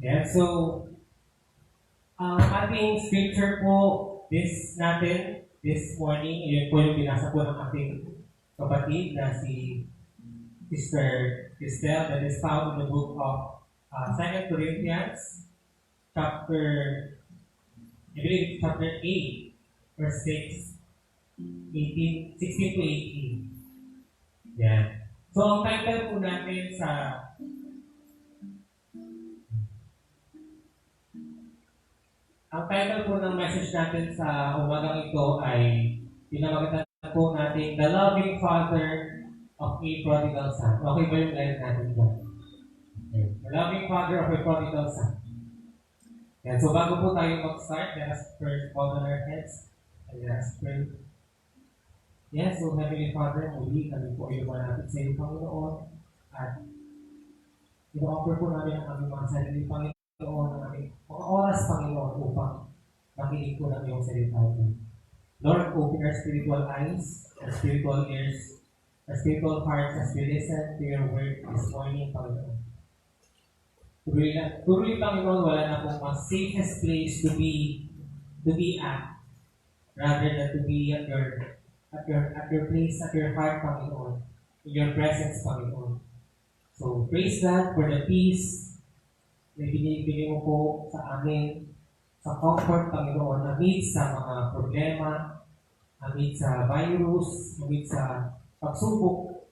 Yeah, so, ang ating scripture po this morning, yun po yung binasa po ng ating kapatid na si Sister Cristel, that is found in the book of 2 Corinthians, chapter, I believe chapter 8, verse 6, 16 to 18. Yan. So, ang title po natin ang title po ng message natin sa umagang ito ay pinamagatan po natin The Loving Father of a Prodigal Son. Okay ba yung line natin dyan? The Loving Father of a Prodigal Son. Yan. So bago po tayo mag-start, let us first bow down our heads and let us pray. Yes, so Heavenly Father, muli kami po ay lumalapit sa iyo, Panginoon, at ino-offer po namin ang aming mga sarili, Panginoon, ng aming mga oras, Panginoon, upang makinig po ng iyong salita. Lord, open our spiritual eyes, our spiritual ears, our spiritual hearts as we listen to your word this morning, Panginoon. Truly, Panginoon, wala na pong mas safest place to be at, rather than to be at your place, at your heart, Panginoon, in your presence, Panginoon. So, praise God for the peace na binibigay mo po sa amin, sa comfort, Panginoon, amid sa mga problema, amid sa virus, amid sa pagsubok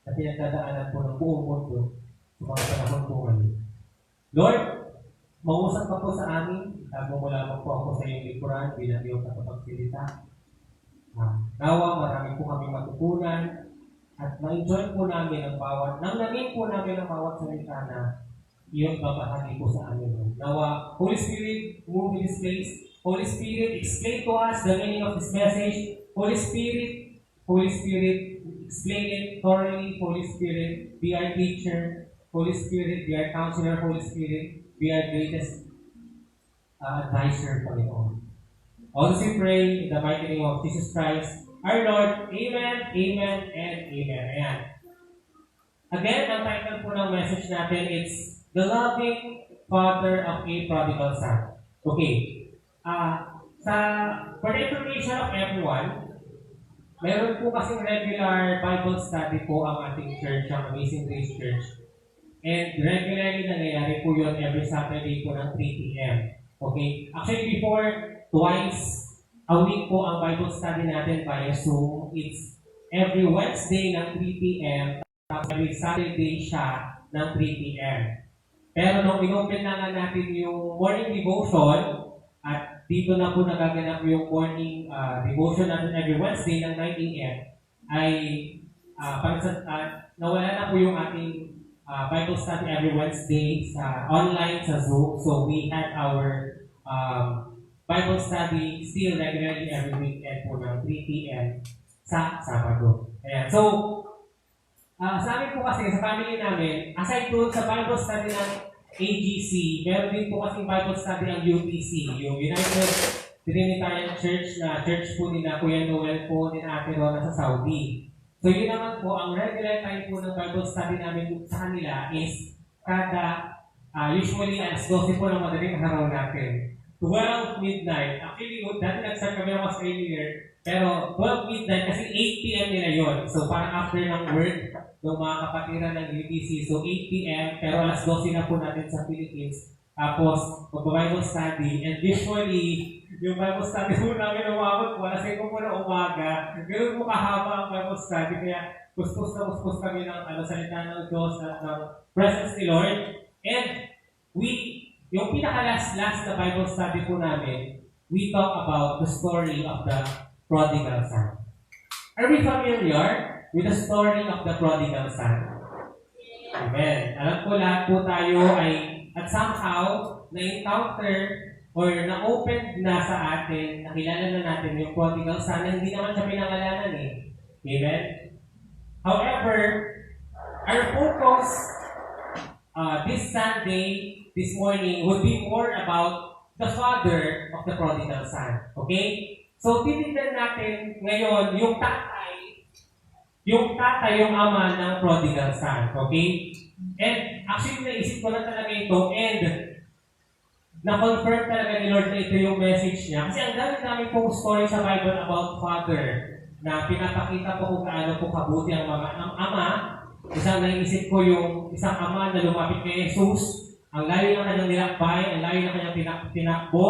na pinagdadaanan po ng buong mundo sa mga panahon po ngayon. Lord, mausap ka po sa amin, bago mo lamang po ako sa iyong likuran bilang iyong kapagsilita. Nawa, marami po kami matutunan at ma-enjoy po namin ang bawat, namin po namin ang bawat salita na iyong babahagi po sa amin. Nawa, Holy Spirit, move in this place. Holy Spirit, explain to us the meaning of this message. Holy Spirit, explain it thoroughly. Holy Spirit, be our teacher. Holy Spirit, be our counselor. Holy Spirit, be our greatest advisor, Panginoon. All this we pray in the mighty name of Jesus Christ, our Lord. Amen, amen, and amen. Ayan. Again, ang title po ng message natin is The Loving Father of a Prodigal Son. Okay. For the information of everyone, meron po kasing regular Bible study po ang ating church, ang Amazing Grace Church. And regularly nangyayari po yun every Saturday po ng 3 p.m. Okay? Actually, before, twice a week po ang Bible study natin via Zoom. It's every Wednesday ng 3 p.m. Tapos every Saturday siya ng 3 p.m. Pero nung inopen na nga natin yung morning devotion, at dito na po nagaganap yung morning devotion natin every Wednesday ng 9 a.m., ay nawala na po yung ating Bible study every Wednesday sa online, sa Zoom. So we had our Bible study still regularly every weekend po ng 3 p.m. sa Sabado. Ayan. So, sa amin po kasi, sa family namin, aside po sa Bible study ng AGC, meron din po kasi Bible study ng UTC, yung United Trinitarian Church na church po ni na Kuya Noel po, ni Ate Rona sa Saudi. So yun naman po, ang regular time po ng Bible study namin sa kanila is kada, usually alas 12 po ng madaling araw natin. 12 midnight. Actually, dati nag-start kami ng mas earlier, pero 12 midnight kasi 8 p.m. nila yun. So parang after ng work, ng mga kapatiran ng UTC, so 8 p.m. pero alas 12 na po natin sa Philippines. Tapos, mag-Bible study. And usually, yung Bible study po namin umabot po, alas 5 po na umaga. Ganun po kahaba ang Bible study. Kaya, puspos kami ng salita ng Diyos at ng presence ni Lord. And, yung pinaka-last na Bible study po namin, we talk about the story of the prodigal son. Are we familiar with the story of the prodigal son? Amen. Alam ko lahat po tayo ay at somehow na-encounter or na-open na sa atin, nakilala na natin yung prodigal son na hindi naman siya pinangalanan eh. Amen? However, our focus this Sunday, this morning, would be more about the father of the prodigal son. Okay? So, titignan natin ngayon yung tatay, yung ama ng prodigal son. Okay? And actually, naisip ko na talaga ito. And na-confirm talaga ni Lord na ito yung message niya. Kasi ang dami-dami pong story sa Bible about Father na pinapakita po kung gaano po kabuti ang ama. Isang naisip ko yung isang ama na lumapit kay Jesus. Ang layo na kanyang nilakbay, ang layo na kanyang tinakbo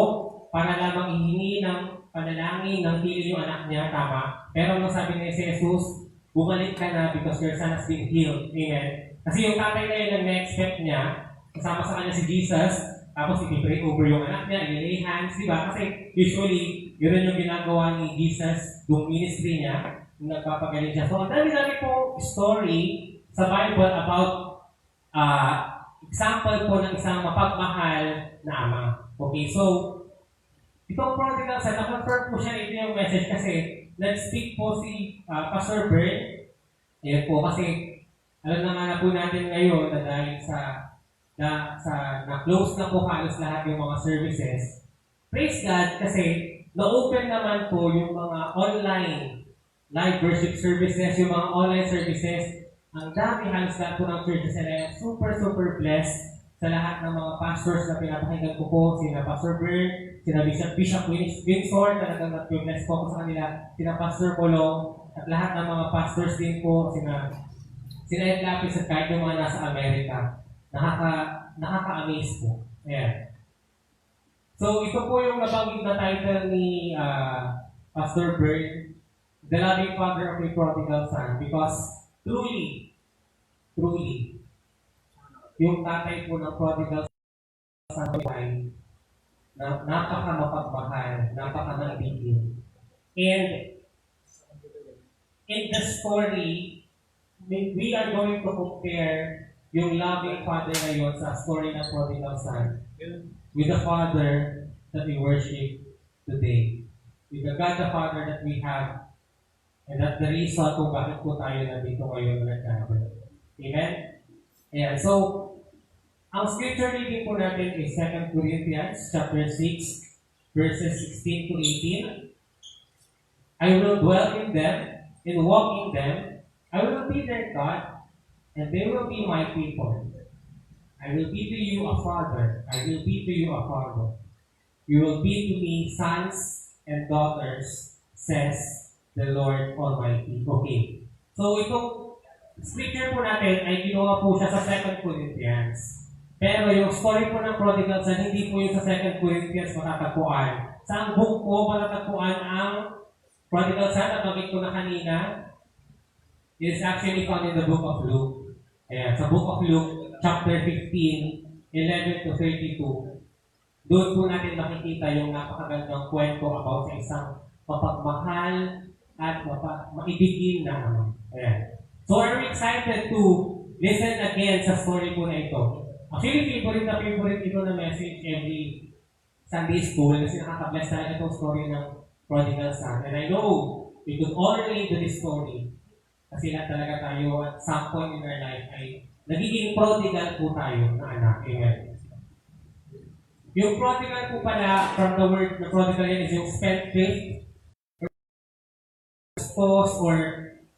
para lamang ihingi ng panalangin ng piling yung anak niya, tama. Pero nung sabi niya si Jesus, bumalik ka na because your son has been healed. Amen. Kasi yung tatay na yun ang na-expect niya, kasama sa kanya si Jesus, tapos i-pray over yung anak niya, i-lay hands, di ba? Kasi usually, yun yung ginagawa ni Jesus, yung ministry niya, yung nagpapagaling siya. So, ang dami-dami po story sa Bible about example po ng isang mapagmahal na ama. Okay, so, itong prodigal son, na-confirm po siya ito yung message kasi nag-speak po si Pastor Bert. Ayan po, kasi alam na nga po natin ngayon na dahil na-close na po halos lahat yung mga services. Praise God kasi na-open naman po yung mga online live worship services, yung mga online services. Ang dami halos lahat po ng churches na super blessed sa lahat ng mga pastors na pinapakinggan ko po, sina Pastor Bert, sina Bishop Windsor, talagang nag-bless po ako sa kanila, sina Pastor Polong, at lahat ng mga pastors din po, sina Ed Lapis at kahit yung mga nasa Amerika. Nakaka-amaze po. Ayan. So, ito po yung nabanggit na title ni Pastor Bert, The Loving Father of a Prodigal Son, because truly, yung tatay po ng prodigal son ay napaka-mapagmahal, napaka-maibigin. And in the story, we are going to compare yung loving father na yun sa story ng prodigal son with the Father that we worship today. With the God the Father that we have, and that's the reason kung bakit po tayo nandito ngayon nag-gather. Amen? Ayan. So, ang scripture reading po natin is 2 Corinthians chapter 6, verses 16 to 18. I will dwell in them and walk in them. I will be their God, and they will be my people. I will be to you a father. I will be to you a father. You will be to me sons and daughters, says the Lord Almighty. Okay. So, itong scripture po natin ay ginawa po siya sa 2 Corinthians. Pero yung story po ng prodigal son, hindi po yung sa 2 Corinthians matatagpuan. Sa ang book po matatagpuan ang prodigal son, at bagay ko na kanina, is actually found in the book of Luke. Ayan, sa book of Luke, chapter 15, 11 to 32. Doon po natin makikita yung napakagandang kwento about sa isang mapagmahal at maibigin na ama. Ayan. So are we excited to listen again sa story po na ito? Actually, favorite ito na message every Sunday school kasi nakaka-bless talaga itong story ng prodigal son. And I know we could all relate to this story kasi lahat talaga tayo at some point in our life ay nagiging prodigal po tayo na anak. Amen. Yung prodigal po pala, from the word na prodigal yan is yung spendthrift, or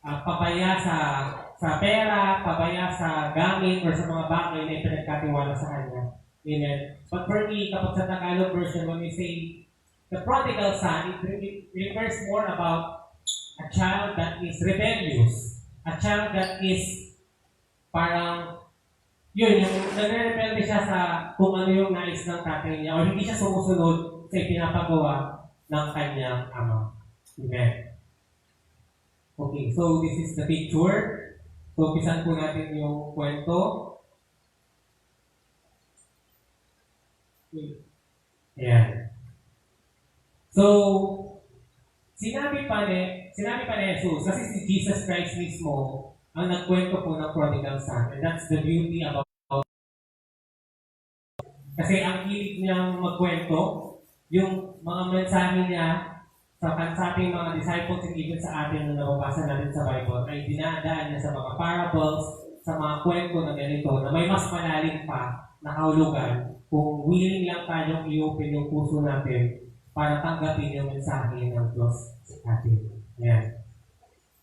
pabaya sa pera, pabaya sa gamit, or sa mga bagay na ipinagkatiwala sa kanya. Amen. But for me, kapag sa Tagalog version, when we say the prodigal son, it refers more about a child that is rebellious. A child that is parang, yun, yung nagre-rebelde siya sa kung ano yung nais ng tatay niya, o hindi siya sumusunod sa pinapagawa ng kanyang ama. Amen. Okay, so this is the picture. So, umpisan po natin yung kwento. Ayan. So, sinabi pa ni Jesus, kasi si Jesus Christ mismo ang nagkwento po ng prodigal son. And that's the beauty about kasi ang hilig niyang magkwento, yung mga mensahe niya sa ating mga disciples and even sa atin na nababasa natin sa Bible ay dinadaan niya sa mga parables, sa mga kwento na ganito na may mas malalim pa na kahulugan kung willing lang tayong i-open yung puso natin para tanggapin yung mensahe ng Diyos sa atin. Ayan.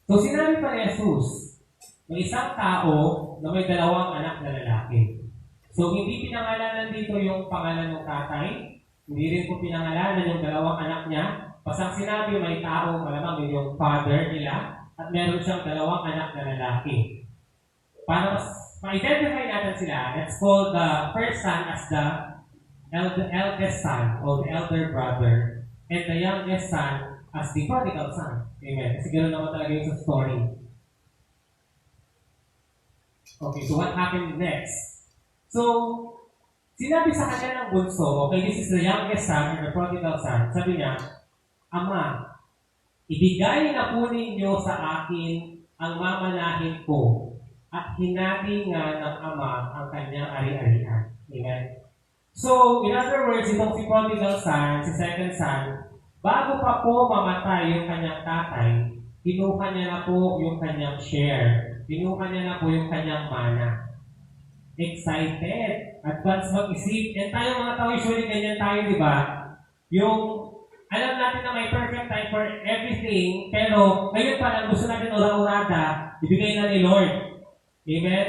So sinabi pa ni Jesus, may isang tao na may 2 anak na lalaki. So So, hindi pinangalanan dito yung pangalan ng tatay, hindi rin po pinangalanan yung dalawang anak niya. Basta sinabi may tao, malamang yun yung father nila, at meron siyang dalawang anak na lalaki. Para ma-identify natin sila, let's call the first son as the eldest son or the elder brother, and the youngest son as the prodigal son. Amen. Kasi ganoon naman talaga yung sa story. Okay, so what happened next? So, sinabi sa kanya ng bunso, okay, this is the youngest son or the prodigal son, sabi niya, Ama, ibigay na po ninyo sa akin ang mamanahin ko at hinati nga ng ama ang kanyang ari-arian. Amen? So, in other words, itong si prodigal son, si second son, bago pa po mamatay yung kanyang tatay, kinuha niya na po yung kanyang share. Kinuha niya na po yung kanyang mana. Excited. Advance mag-isip. And tayo mga tao, usually ganyan tayo, di ba? Yung alam natin na may perfect time for everything, pero ngayon pa lang gusto natin ura-urada, ibigay na ni Lord. Amen?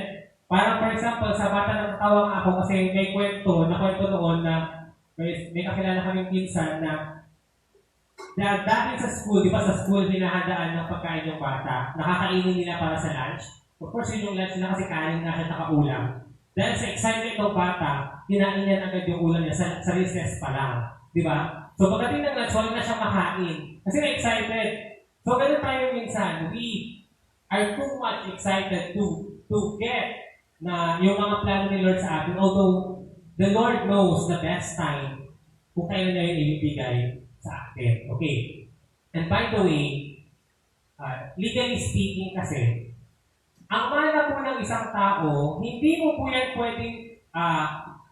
Parang for example, sa bata na natawang ako kasi may kwento noon na may kakilala kaming pinsan na dati sa school, di ba sa school hinahadaan ng pagkain yung bata, nakakainin nila para sa lunch. Of course, yun yung lunch nila kasi kanin na siya nakaulam. Dahil sa excitement ng bata, kinain niya agad yung ulam niya sa recess pa lang. Di ba? So, pagdating ng lunch, wala na siyang makain. Kasi na-excited. So, ganun tayo minsan. We are too much excited to get na yung mga plano ni Lord sa atin. Although, the Lord knows the best time kung kailan niya yung ibibigay sa atin. Okay. And by the way, legally speaking kasi, ang mana po ng isang tao, hindi mo po yan pwedeng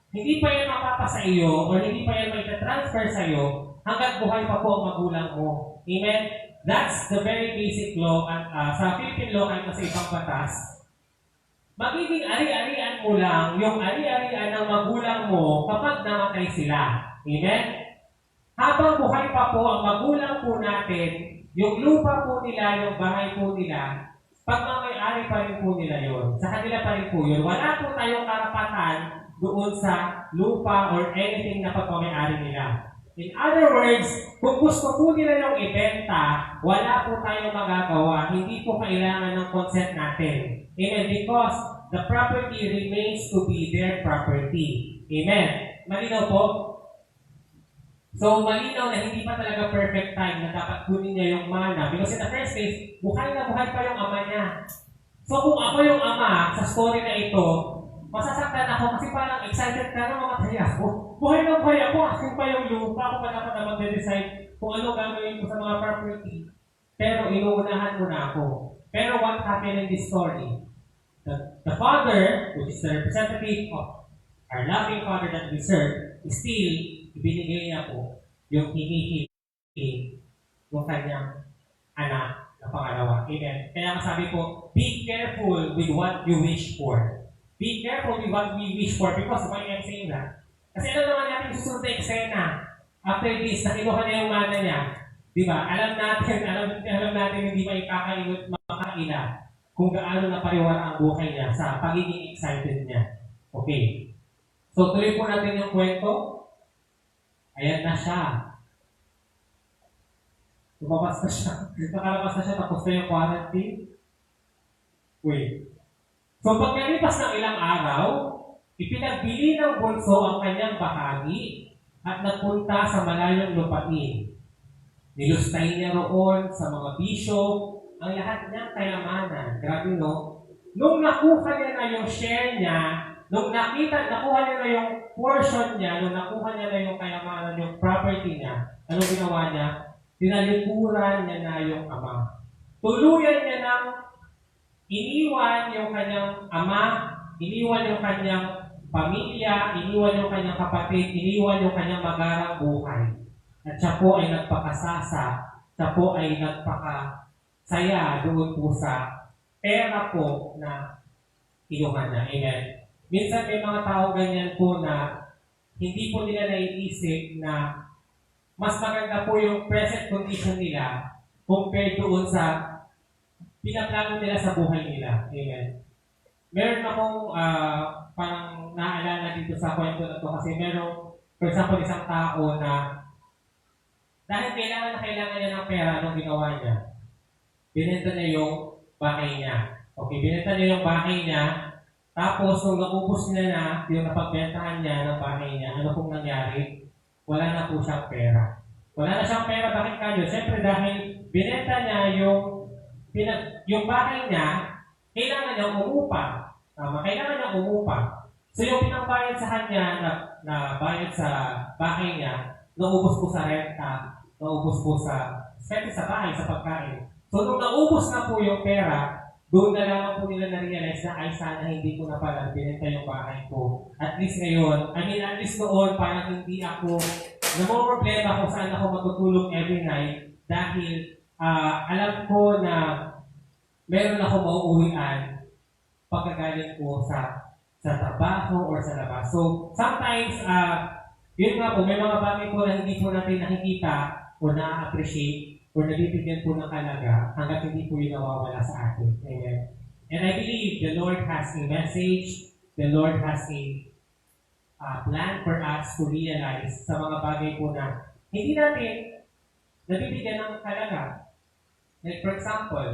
hindi pa yan mapapasa iyo o hindi pa yan may transfer sa iyo hanggat buhay pa po ang magulang mo. Amen? That's the very basic law. At sa Philippine law kahit sa ibang batas, magiging ari-arian mo lang yung ari-arian ng magulang mo kapag namatay sila. Amen? Habang buhay pa po ang magulang po natin, yung lupa po nila, yung bahay po nila, pagmamayari pa rin po nila yun. Sa kanila pa rin po yun. Wala po tayong karapatan doon sa lupa or anything na pagmamayari nila. In other words, kung gusto po nila yung ibenta, wala po tayong magagawa. Hindi po kailangan ng consent natin. Amen? Because the property remains to be their property. Amen? Malinaw po? So, malinaw na hindi pa talaga perfect time na dapat kunin niya yung mana. Because in the first place, buhay na buhay pa yung ama niya. So, kung ako yung ama sa story na ito, masasaktan ako kasi parang excited ka na mamatay ako. Buhay na buhay ako, akin pa yung lupa. Ako pa dapat na mag-decide kung ano gagawin ko sa mga property. Pero inuunahan mo na ako. Pero what happened in this story? The father, which is the representative of our loving Father that we serve, is still ibinigay niya po yung hinihingi ng kanyang anak na pangalawa. Amen. Kaya sabi po, be careful with what you wish for. Be careful with what we wish for because why I'm saying that? Kasi ano naman natin susunod na eksena? After this, nakinuha na yung mana niya. Di ba? Alam natin hindi ba ikakainot makaila kung gaano na pariwara ang buhay niya sa pagiging excited niya. Okay. So, tuloy po natin yung kwento. Ayan na siya. Lumabas na siya. Nakalabas na siya tapos na yung quarantine. Wait. So, pagkalipas ng ilang araw, ipinagbili ng bunso ang kanyang bahagi at nagpunta sa malayong lupain. Nilustay niya roon sa mga bisyo ang lahat niyang kayamanan. Grabe, no? Nung nakuha niya na yung share niya, nung nakuha niya na yung portion niya, nung nakuha niya na yung kayamanan, yung property niya, anong ginawa niya? Tinalikuran niya na yung ama. Tuluyan niya ng iniwan yung kanyang ama, iniwan yung kanyang pamilya, iniwan yung kanyang kapatid, iniwan yung kanyang magarang buhay. At siya po ay nagpakasasa, siya po ay nagpakasaya doon po sa pera po na inuhan na. Amen. Minsan may mga tao ganyan po na hindi po nila naiisip na mas maganda po yung present condition nila compared doon sa pinaplano nila sa buhay nila. Amen. meron akong parang naalala dito sa kwento na to kasi meron, for example, isang tao na dahil kailangan niya ng pera, anong ginawa niya? Binenta niya yung bahay niya. Okay, binenta niya yung bahay niya, tapos nung naubos niya na yung napagbentahan niya ng bahay niya, ano pong nangyari? Wala na po siyang pera. Wala na siyang pera, bakit kanyo? Siyempre dahil binenta niya yung bahay niya, kailangan niya umupa. Tama, kailangan niya umupa. So yung pinambayad sa kanya na bayad sa bahay niya, naubos po sa renta, naubos po sa bahay, sa pagkain. So nung naubos na po yung pera, doon na lamang po nila na-realize na ay sana hindi ko na pala binenta yung bahay ko. At least ngayon, at least noon parang hindi ako problema kung saan ako matutulog every night dahil alam ko na meron ako mauuwian pagkagaling ko sa trabaho or sa labas. So, sometimes, yun nga po, may mga bagay po na hindi po natin nakikita o na-appreciate or nabibigyan po ng halaga hanggat hindi po yun nawawala sa atin. Amen. And I believe the Lord has a message, the Lord has a plan for us to realize sa mga bagay po na hindi natin nabibigyan ng halaga. Like for example,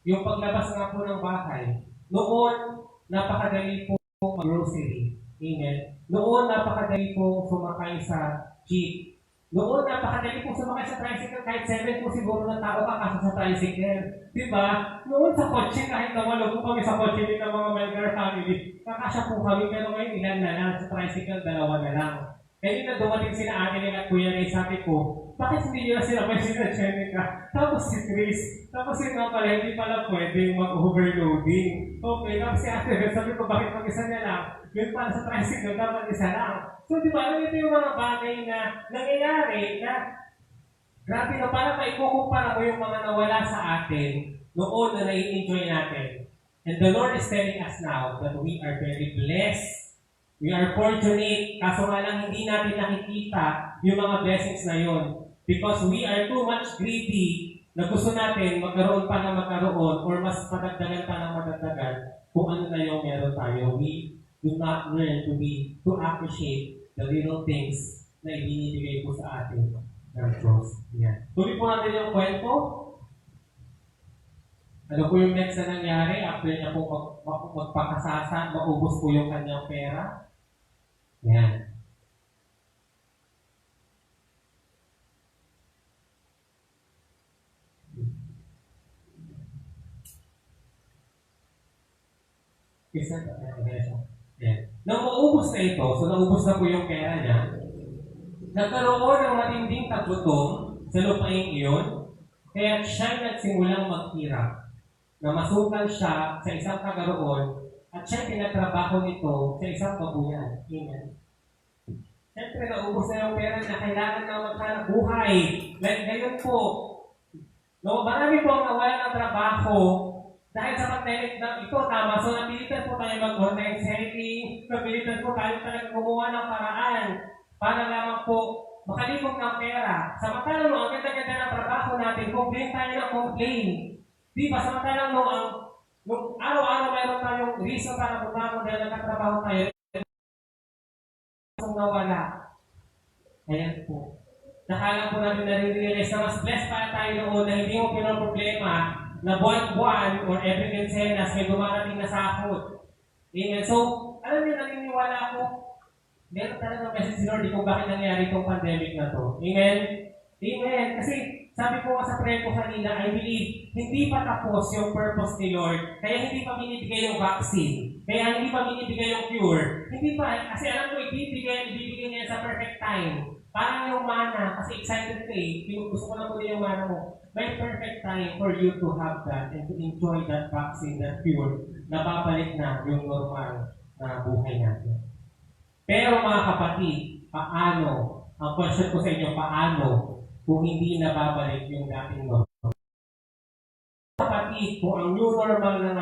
yung paglabas nga po ng bahay, noon napakadali po mag-grocery. Amen. Noon napakadali po sumakay sa jeep. Noon, napakadali po sumakay sa tricycle, kahit 7 po siguro ng tao kakasa sa tricycle. Diba? Noon sa kotse, kahit nawalo po kami sa kotse din ng mga Melgar family, kakasya po kami, pero ngayon ilan na lang, sa tricycle, 2 na lang. Kaya na dumating sila atin at Kuya Ray, sabi ko, bakit hindi nyo na sila may sila Jenica? Tapos si Chris, tapos yun nga pala, hindi pala pwedeng mag-overloading. Okay, tapos si Ate Beth, sabi ko, bakit mag-isa na lang? Yun pala sa tricycle, dapat isa lang. So, di ba, ito yung mga bagay na nangyayari na grabe na parang maikukumpara mo yung mga nawala sa atin noon na nai-enjoy natin. And the Lord is telling us now that we are very blessed. We are fortunate, kaso nga lang hindi natin nakikita yung mga blessings na yun. Because we are too much greedy na gusto natin magkaroon pa ng magkaroon or mas madagdagan pa ng madagdagan kung ano na yung meron tayo. We do not learn to appreciate the little things na ibinibigay po sa atin ng Diyos. Yan. Tuloy po natin yung kwento. Ano po yung next na nangyari after niya po magpakasasa, maubos po yung kanyang pera? Yan. Nang maubos na ito, so naubos na po yung pera niya, nagkaroon ng matinding tagutom sa lupain iyon, kaya siya nagsimulang magkirap, na masukal siya sa isang kagaroon at siya tinatrabaho nito sa isang babuyan. Amen. Siyempre, naubos na yung pera na kailangan na maghanap buhay. Like ngayon po, no, marami po ang nawala ng trabaho dahil sa pandemic na ito, tama. So, napilitan po tayo mag-online selling, napilitan po tayo talagang gumawa ng paraan para lamang po makalipog ng pera. Samantalang ang ganda-ganda ng trabaho natin, complain tayo ng complain. Di ba? Samantalang nung araw-araw mayroon tayong reason para bumangon dahil nagkatrabaho tayo, kung nawala. Ayan po. Nakala po natin na-realize na mas blessed pa tayo noon na hindi mo pinoproblema na buwan-buwan or every quincenas may dumarating na sahod. Amen. So, alam niyo, naniniwala ako, meron talaga message si Lord kung bakit nangyari itong pandemic na to. Amen? Amen. Kasi, sabi ko sa prayer ko kanina, I believe, hindi pa tapos yung purpose ni Lord. Kaya hindi pa binibigay yung vaccine. Kaya hindi pa binibigay yung cure. Hindi pa. Kasi alam ko, ibibigay niya sa perfect time. Parang yung mana, kasi excited ka eh. Gusto ko lang po din yung mana mo. May perfect time for you to have that and to enjoy that vaccine, that cure, na babalik na yung normal na buhay natin. Pero mga kapatid, paano? Ang question ko sa inyo, paano kung hindi nababalik yung dating normal? Kapatid, kung ang new normal na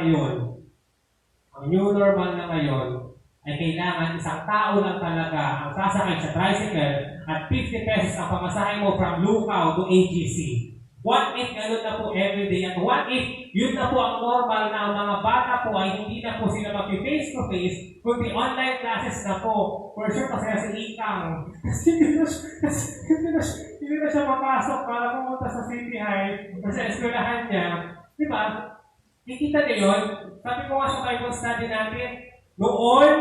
ngayon, ay kailangan isang tao lang talaga ang sasakay sa tricycle at 50 pesos ang pamasahe mo from Lucao to AGC. What if ganun na po everyday? At what if yun na po ang normal na ang mga bata po ay hindi na po sila mag-face to face, kundi online classes na po. For sure, kasi si Ikang. Kasi hindi na siya mapasok para pumunta sa City High o sa eskwelahan niya. Di ba? Nakikita niyo yun? Sabi ko nga sa Bible study natin, noon,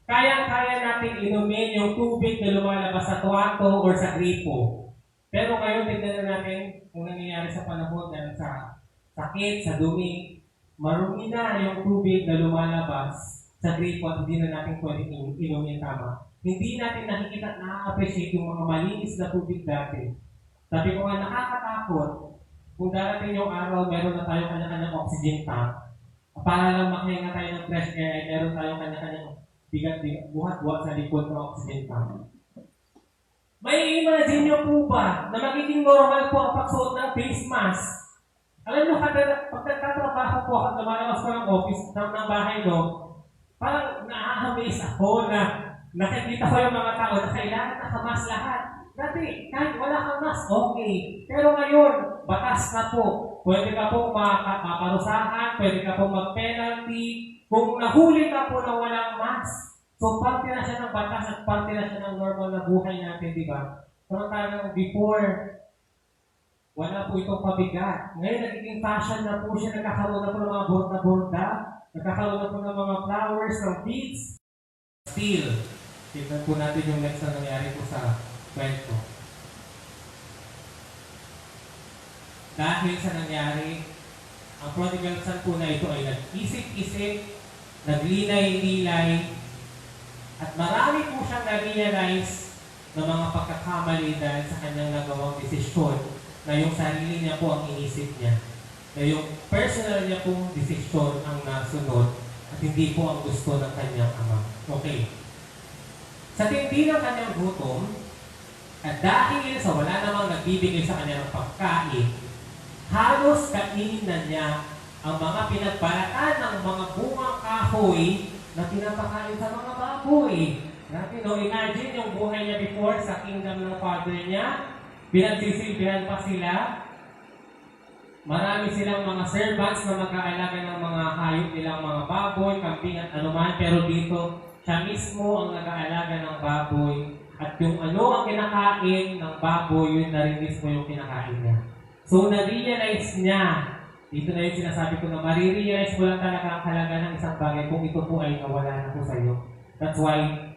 kaya-kaya natin inumin yung tubig na lumalabas sa tuwato o sa gripo. Pero ngayon, tignan na natin kung nangyayari sa panahon dahil sa sakit, sa dumi. Marumi na yung tubig na lumalabas sa gripo at hindi na natin pwedeng inumin tama. Hindi natin nakikita at na-appreciate yung mga malinis na tubig dati. Sabi ko nga, nakakatakot kung darating yung araw, meron na tayo kanya-kanyang oxygen tank. Para lang makahinga tayo ng fresh air, ay meron tayong kanya-kanyang bigat-bigat, buhat-buhat sa likod ng oxygen tank. May imagine nyo po ba na magiging normal po ang pagsuot ng face mask? Alam nyo, pag nagtatrabaho po ako, lumalabas ko ng office, ng bahay, no? Parang na-amaze ako na nakikita ko yung mga tao na kailangan nakamas lahat. Dati, kahit wala kang mask, okay. Pero ngayon, batas na po. Pwede ka pong maparusahan, pwede ka pong mag-penalty. Kung nahuli ka po na walang mask, so, parte na siya ng batas at parte na siya ng normal na buhay natin, di ba? Samantalang before, wala po itong pabigat. Ngayon, nagiging fashion na po siya, nagkakaroon na po ng mga borda-borda, nagkakaroon na po ng mga flowers, ng beads. Still, tignan po natin yung next na nangyari po sa kwento. Dahil sa nangyari, ang prodigal son po na ito ay nag-isip-isip, naglinay-nilay, at marami po siyang na-realize ng mga pagkakamali dahil sa kanyang nagawang desisyon na yung sarili niya po ang inisip niya. Na yung personal niya pong desisyon ang nasunod at hindi po ang gusto ng kanyang ama. Okay. Sa tindi ng kanyang gutom, at dahil sa wala namang nagbibigay sa kanya ng pagkain, halos kainin na niya ang mga pinagbalatan ng mga bungang kahoy na pinapakain sa mga baboy. Natin, no? Imagine yung buhay niya before sa kingdom ng father niya. Pinagsisilbihan pa sila. Marami silang mga servants na mag-aalaga ng mga hayop nilang mga baboy, kambing at anuman. Pero dito, siya mismo ang nag-aalaga ng baboy. At yung ano ang kinakain ng baboy, yun na rin mismo yung kinakain niya. So, na-realize niya, dito na yung sinasabi ko na marirealize mo lang talaga ang halaga ng isang bagay kung ito po ay nawala na po sa iyo. That's why,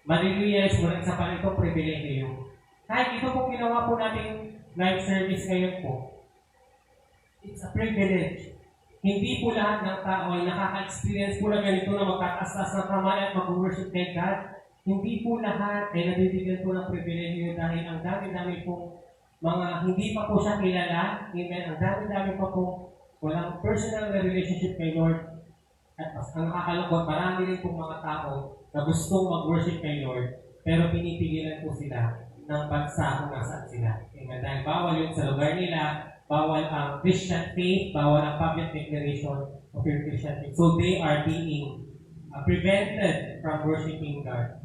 marirealize mo lang isa pa ito, privilege yun. Kahit ito po ginawa po nating live service ngayon po, it's a privilege. Hindi po lahat ng tao ay nakaka-experience po na ganito na magkataas-taas ng kamay at mag-worship kay God. Hindi po lahat ay nabibigyan po ng privilege yun dahil ang dami-dami pong mga hindi pa po siya kilala, amen, ang dami-dami pa po walang personal na relationship kay Lord. At ang nakakalungkot, marami rin pong mga tao na gustong mag-worship kay Lord, pero pinipigilan po sila ng bansa kung nasaan sila. Amen. Dahil bawal yun sa lugar nila, bawal ang Christian faith, bawal ang public declaration of your Christian faith. So they are being prevented from worshiping God.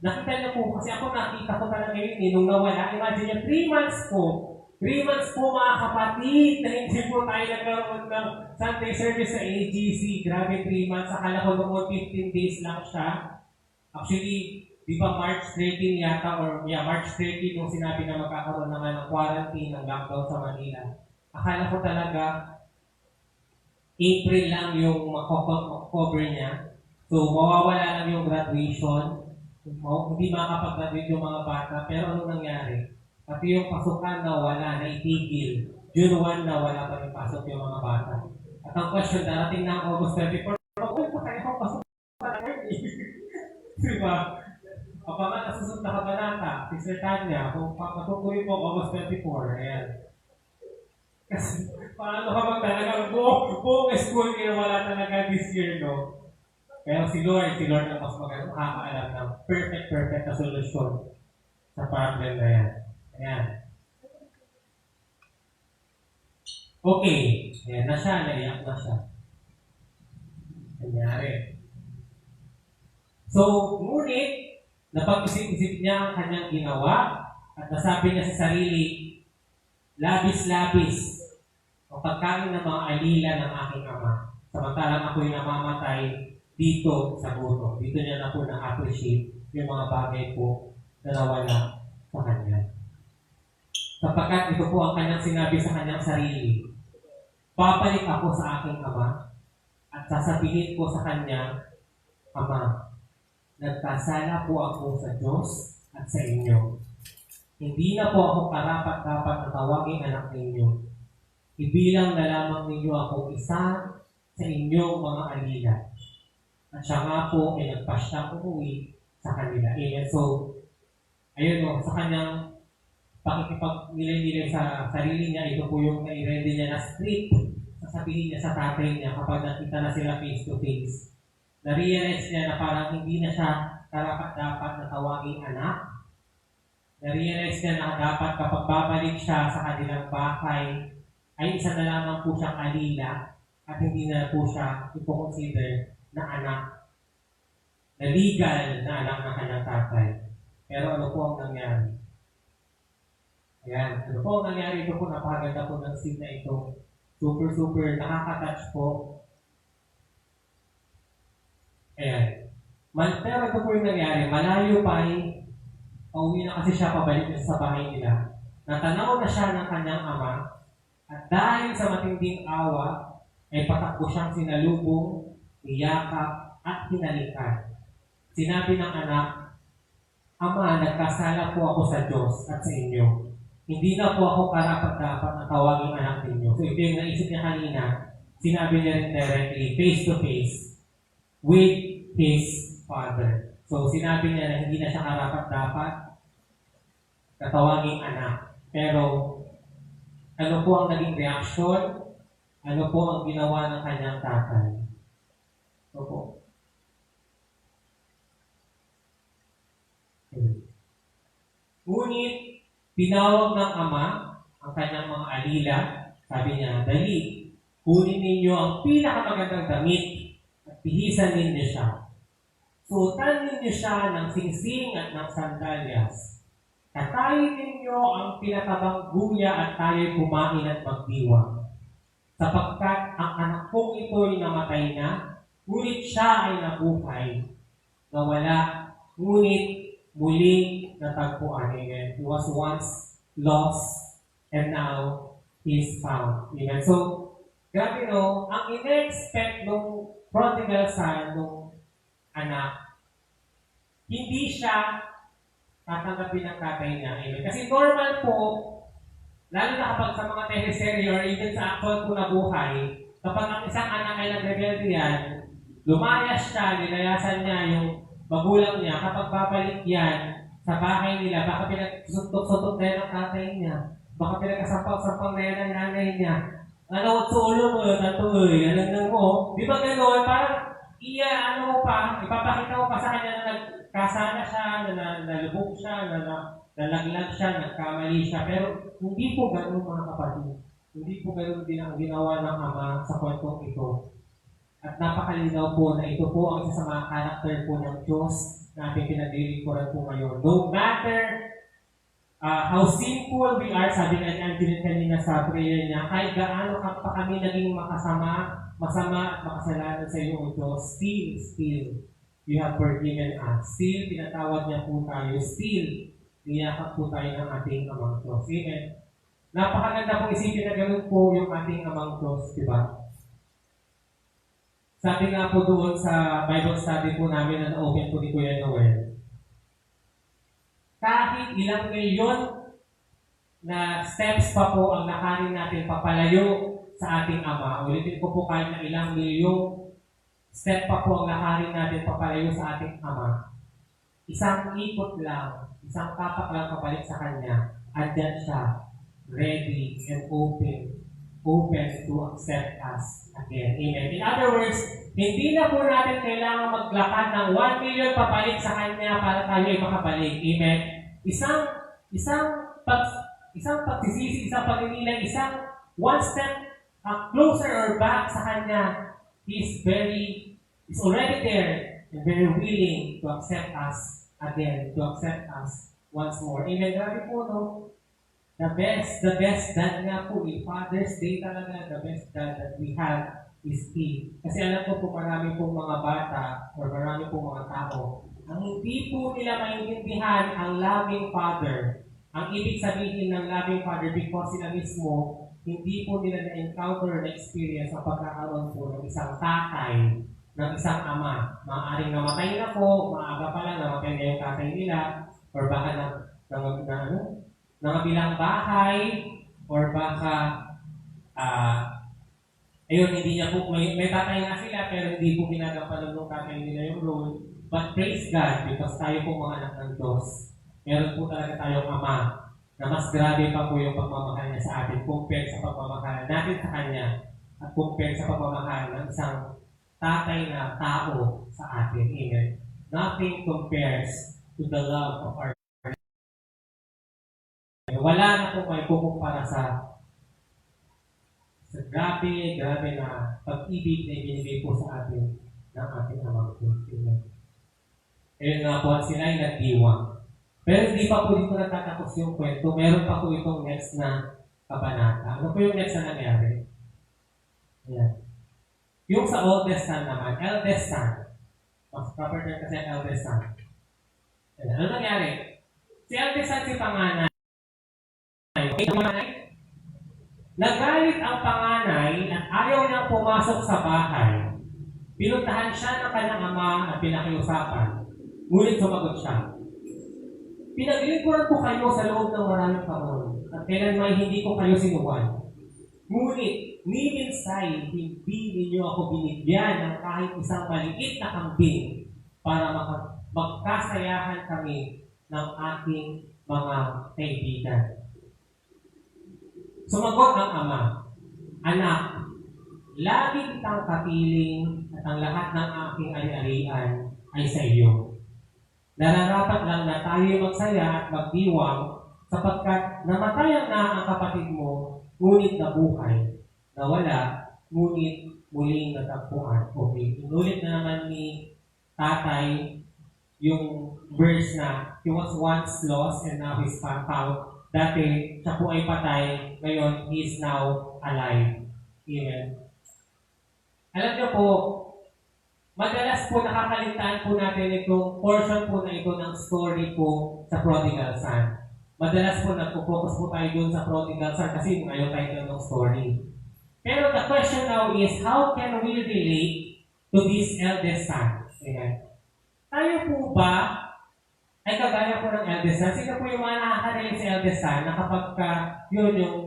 Nakita niyo po, kasi ako nakita ko talaga yun, nung nawala. Imagine niyo, 3 months po. 3 months po mga kapatid, na hindi po tayo nagkaroon ng Sunday service sa AGC. Grabe, 3 months. Akala ko noon 15 days lang siya. Actually, di ba March 13 yata, or March 30 nung sinabi na magkakaroon naman ng quarantine, ng lockdown sa Manila. Akala ko talaga, April lang yung cover niya. So, mawawala lang yung graduation. Hindi makakapag-graduate yung mga bata, pero anong nangyari? Pati yung pasukan na wala, na itigil. June 1 na wala pa rin pasok yung mga bata. At ang question, darating na ang August 24, pa kayo akong pasok pa rin. Diba? Kapag nga nasusunod na kabanata, Sister Tanya, kung matutuloy po August 24, ayan. Kasi paano ka talagang buong school year wala talaga this year, no? Pero si Lord ang mas makakaalam ng perfect na solusyon sa problem na yan. Ayan. Okay. Ayan na siya. Naiyak na siya. Nangyari. So, ngunit, napag-isip-isip niya ang kanyang ginawa at nasabi niya sa sarili, labis-labis ang pagkain ng mga alila ng aking ama. Samantalang ako'y namamatay dito sa gutom. Dito niya na po na-appreciate yung mga bagay po na nawala sa kanya. Sapagkat ito po ang kanyang sinabi sa kanyang sarili. Babalik ako sa aking ama at sasabihin ko sa kanya, Ama, nagkasala po ako sa Diyos at sa inyo. Hindi na po ako karapat-dapat na tawagin anak ninyo. Ibilang na lamang ninyo akong isa sa inyong mga alila. At siya nga po ay nagpasya umuwi sa kanila. Amen. So, ayun o, sa kanyang pakikipag-nilay-nilay sa sarili niya, ito po yung nai-ready niya na script. Sasabihin niya sa tatay niya kapag nakita na sila face to face. Na-realize niya na parang hindi na siya karapat-dapat na tawagin anak. Na-realize niya na dapat kapag babalik siya sa kanilang bahay, ay isa na lamang po siyang alila at hindi na po siya ipoconsider na anak, na legal na anak ng kanyang tatay. Pero ano po ang nangyari? Ayan, ano po ang nangyari? Ito po, napakaganda po ng scene na ito. Super, nakaka-touch po. Ayan. Pero ito po yung nangyari. Malayo pa pauwi na kasi siya pabalik sa bahay nila. Natanaw na siya ng kanyang ama at dahil sa matinding awa, ay patakbo siyang sinalubong, niyakap at hinalikan. Sinabi ng anak, Ama, nagkasala po ako sa Diyos at sa inyo. Hindi na po ako karapat-dapat na tawagin anak ninyo. So ito yung naisip niya kanina, sinabi niya rin directly, face to face, with his father. So sinabi niya na hindi na siya karapat-dapat na tawagin anak. Pero ano po ang naging reaksyon? Ano po ang ginawa ng kanyang tatay? Ano po? Ngunit, tinawag ng ama ang kanyang mga alila. Sabi niya, dali, kunin ninyo ang pinakamagandang damit at pihisan ninyo siya. Suotan ninyo siya ng singsing at ng sandalyas. Katayin ninyo ang pinatabang guya at tayo'y kumain at magdiwang. Sapagkat ang anak kong ito'y namatay na, ngunit siya ay nabuhay. Nawala, ngunit muling natagpuan. Amen. He was once lost and now is found. Amen. So, grabe no, ang in-expect nung prodigal son, nung anak, hindi siya tatanggapin ng tatay niya. Amen. Kasi normal po, lalo na kapag sa mga teleserye or even sa actual po na buhay, kapag ang isang anak ay nag-rebelde yan, lumayas siya, nilayasan niya yung magulang niya, kapag babalik yan sa bahay nila, baka pinagsutok-sutok na yan ng tatay niya, baka pinagkasampang-sampang na yan ng nanay niya. Ano, sulo mo, tatuloy, alam mo, di ba gano'n? Parang, ano mo pa, ipapakita mo pa sa kanya na nagkasala siya, na nalubog siya, na nalaglag siya, nagkamali siya. Pero hindi po gano'n mga kapatid. Hindi po gano'n din ang ginawa ng ama sa kwentong ito. At napakalinaw po na ito po ang isa sa mga karakter po ng Diyos na ating pinag-lilingkuran po ngayon. No matter how sinful we are, sabi nga ni Angeline kanina sa prayer niya, kahit gaano pa kami naging masama at makasalanan sa iyo, O Diyos, still, you have forgiven us. Still, pinatawad niya po tayo. Still, niyakap po tayo ng ating amang Diyos. Amen. Napakaganda pong isipin na gano'n po yung ating amang Diyos, di ba? Sabi nga po doon sa Bible study po namin na na-open po ni Kuya Noel, kahit ilang milyon na steps pa po ang nakarin natin papalayo sa ating Ama. Ulitin ko po kahit na ilang milyong step pa po ang nakarin natin papalayo sa ating Ama. Isang ikot lang, isang tapak lang pabalik sa Kanya, andyan siya, ready and open to accept us again. Amen. In other words, hindi na po natin kailangan maglakad ng 1 million papalik sa Kanya para tayo ay makabalik. Amen. Isang pagsisisi, isang pagninilay, isang one step closer or back sa Kanya, He's already there and very willing to accept us again, to accept us once more. Amen. Grabe po, no? the best dad nga po, Father's Day talaga, the best dad that we have is He. Kasi alam ko po marami pong mga bata or marami pong mga tao, ang hindi po nila maintindihan ang loving Father. Ang ibig sabihin ng loving Father because sila mismo, hindi po nila na-encounter na experience ang pagkakaroon po ng isang tatay, ng isang ama. Maaaring namatay na po, maaga pa lang namatay na yung tatay nila, or baka nangabilang bahay, or baka, ayun, hindi niya po, may tatay nga sila, pero hindi po ginagampanan ng tatay nila yung role. But praise God, because tayo po mga anak ng Diyos. Meron po talaga tayong ama, na mas grabe pa po yung pagmamahal niya sa atin, compared sa pagmamahal natin sa Kanya, at compared sa pagmamahal ng isang tatay na tao sa atin. Amen. Nothing compares to the love of our wala na po may kukumpara sa grabe na pag-ibig na ibinigay po sa atin ng ating amang Diyos. Ayun nga po, sila ay nagdiwang. Pero hindi pa po dito natatapos yung kwento. Meron pa po itong next na kabanata. Ano po yung next na nangyari? Ayan. Yung sa oldest son naman, eldest son. Mas proper term kasi eldest son. Ayan. Ano nangyari? Si eldest son, si panganay. Nagalit ang panganay at ayaw niyang pumasok sa bahay. Pinuntahan siya ng kanyang ama at pinakiusapan. Ngunit sumagot siya. Pinaglingkuran ko kayo sa loob ng maraming taon at kailanman hindi ko kayo sinuwan. Ngunit, miminsay, hindi ninyo ako binigyan ng kahit isang maliit na kambing para magkasayahan kami ng ating mga kaibigan. Sumagot ang ama, Anak, lagi kitang kapiling at ang lahat ng aking ari-arian ay sa iyo. Nararapat lang na tayo magsaya at magdiwang sapagkat namatayan na ang kapatid mo, ngunit nabuhay. Nawala, ngunit muling natagpuan. Okay, inulit na naman ni tatay yung verse na he was once lost and now he's found. Dati, siya po ay patay, ngayon, he is now alive. Amen. Alam niyo po, madalas po nakakaligtaan po natin itong portion po na ito ng story po sa prodigal son. Madalas po nagpo-focus po tayo dun sa prodigal son kasi ngayon tayo ng story. Pero the question now is, how can we relate to this eldest son? Amen. Tayo po ba ay kagaya po ng eldest son? Sino po yung mga nakaka-relate sa eldest son na kapag yun yung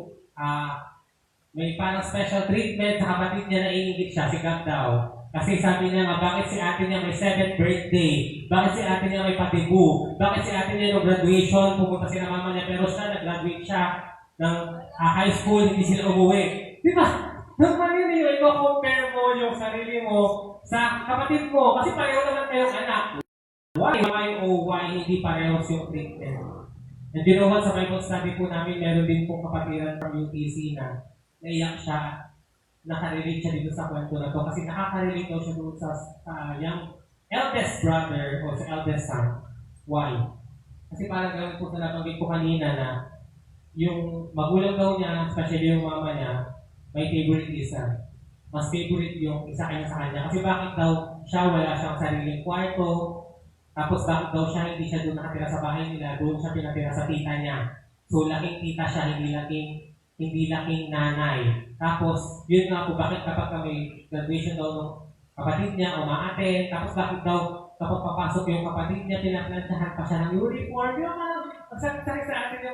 may parang special treatment sa kapatid niya na iingit siya, si God daw. Kasi sabi niya nga, bakit si ate niya may 7th birthday? Bakit si ate niya may patibu? Bakit si ate niya no graduation, pumunta si na mama niya, pero siya, nag-graduate siya ng high school, hindi sila umuwi. Di ba? Normal yun yung i-compare mo yung sarili mo sa kapatid mo. Kasi pareho naman kayong anak. Why hindi parehos yung treatment? And you know what, sa Bible study po namin, meron din pong kapatiran from UTC na naiyak siya, nakarelate siya dito sa kwento na to kasi nakaka-relate daw siya doon sa yung eldest brother o sa eldest son. Why? Kasi parang gawin po sa nabanggit ko kanina na yung magulang daw niya, especially yung mama niya, may favorite isa. Mas favorite yung isa kanya sa kanya. Kasi bakit daw siya wala siyang sariling kwarto, tapos bakit daw siya hindi siya doon nakatira sa bahay nila, doon siya pinatira sa tita niya. So laking tita siya, hindi laking nanay. Tapos, yun nga po, bakit kapag kami graduation daw ng kapatid niya, umaaten, tapos bakit daw kapag papasok yung kapatid niya, pinaplantsahan pa siya ng uniform. Yung sabi sa atin niya,